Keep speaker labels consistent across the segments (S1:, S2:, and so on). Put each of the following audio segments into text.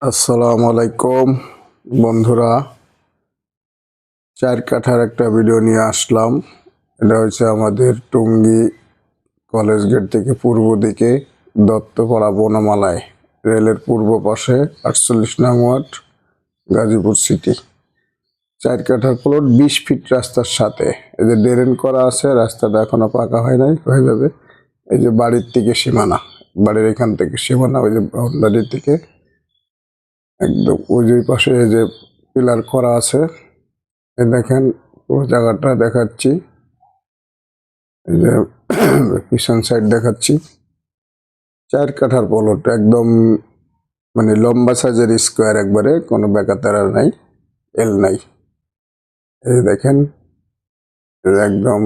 S1: আসসালামু আলাইকুম বন্ধুরা, 4 কাঠার একটা ভিডিও নিয়ে আসলাম। এটা হচ্ছে আমাদের টঙ্গী কলেজ গেট থেকে পূর্ব দিকে দত্তপাড়া বনমালায় রেলের পূর্ব পাশে 48 নং ওয়ার্ড, গাজীপুর সিটি। 4 কাঠার প্লট, 20 ফিট রাস্তার সাথে। এই যে ড্রেন করা আছে, রাস্তাটা এখনো পাকা হয় নাই, হয়ে যাবে। এই যে বাড়ির থেকে সীমানা, বাড়ির এখান থেকে সীমানা, ওই যে বাউন্ডারি থেকে একদম ওই যে পাশে এই যে পিলার করা আছে। এই দেখেন পুরো জায়গাটা দেখাচ্ছি, এই যে পিছন সাইড দেখাচ্ছি। 4 কাঠার প্লট, একদম মানে লম্বা সাইজের স্কোয়ার, একবারে কোনো বেকাতারা নাই, এল নাই। এই দেখেন একদম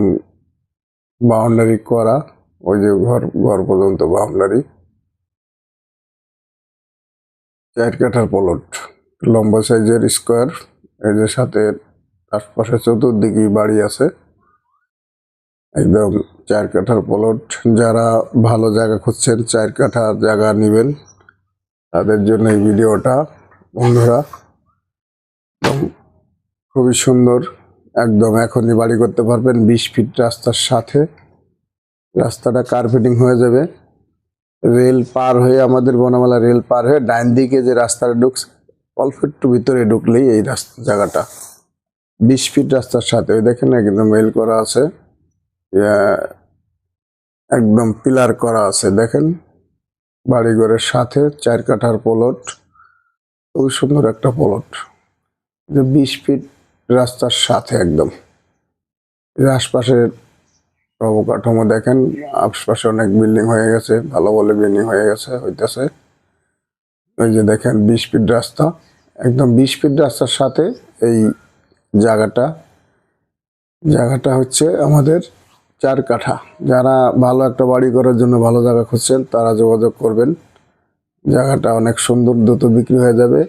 S1: বাউন্ডারি করা, ওই যে ঘর ঘর পর্যন্ত বাউন্ডারি। 4 কাঠার প্লট, লম্বা সাইজের স্কোয়ার। এই যে সাথে আশপাশে চতুর্দিকে বাড়ি আছে। একদম 4 কাঠার প্লট। যারা ভালো জায়গা খুঁজছেন, 4 কাঠা জায়গা নেবেন, তাদের জন্য এই ভিডিওটা। বন্ধুরা, একদম খুবই সুন্দর, একদম এখনই বাড়ি করতে পারবেন। 20 ফিট রাস্তার সাথে, রাস্তাটা কার্পেটিং হয়ে যাবে। রেল পার হয়ে, আমাদের বনমালা রেল পার হয়ে ডাইন দিকে যে রাস্তাটা ঢুকছে, অল্প একটু ভিতরে ঢুকলেই এই রাস্তা জায়গাটা 20 ফিট রাস্তার সাথে। ওই দেখেন একদম মেল করা আছে, একদম পিলার করা আছে। দেখেন বাড়িঘরের সাথে 4 কাঠার প্লট, খুবই সুন্দর একটা প্লট। 20 ফিট রাস্তার সাথে একদম। আশপাশের অবকাঠামো দেখেন, আশপাশে অনেক বিল্ডিং হয়ে গেছে, ভালো ভালো বিল্ডিং হয়ে গেছে, হইতেছে। ওই যে দেখেন 20 ফিট রাস্তা, একদম 20 ফিট রাস্তার সাথে এই জায়গাটা। জায়গাটা হচ্ছে আমাদের 4 কাঠা। যারা ভালো একটা বাড়ি করার জন্য ভালো জায়গা খুঁজছেন, তারা যোগাযোগ করবেন। জায়গাটা অনেক সুন্দর, দ্রুত বিক্রি হয়ে যাবে,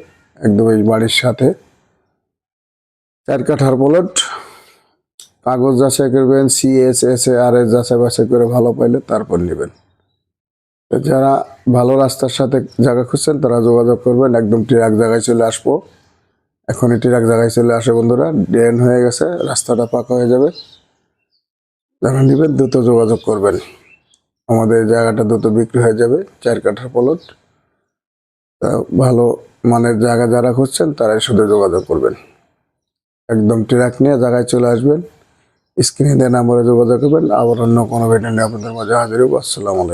S1: একদম এই বাড়ির সাথে। 4 কাঠার প্লট, কাগজ যাচাই করবেন, CSSARS যাচাই বাছাই করে ভালো পাইলে তারপর নেবেন। যারা ভালো রাস্তার সাথে জায়গা খুঁজছেন, তারা যোগাযোগ করবেন। একদম ট্রাক জায়গায় চলে আসবো, এখনই ট্রাক জায়গায় চলে আসে বন্ধুরা। ড্রেন হয়ে গেছে, রাস্তাটা পাকা হয়ে যাবে। যারা নেবেন দ্রুত যোগাযোগ করবেন, আমাদের জায়গাটা দ্রুত বিক্রি হয়ে যাবে। 4 কাঠার প্লট, ভালো মানের জায়গা যারা খুঁজছেন, তারাই শুধু যোগাযোগ করবেন। একদম ট্রাক নিয়ে জায়গায় চলে আসবেন, স্ক্রিনে দেওয়া নাম্বারে যোগাযোগ করবেন। আবার অন্য কোনো ভিডিও নিয়ে আপনাদের মাঝে হাজির হবো। আসসালামু আলাইকুম।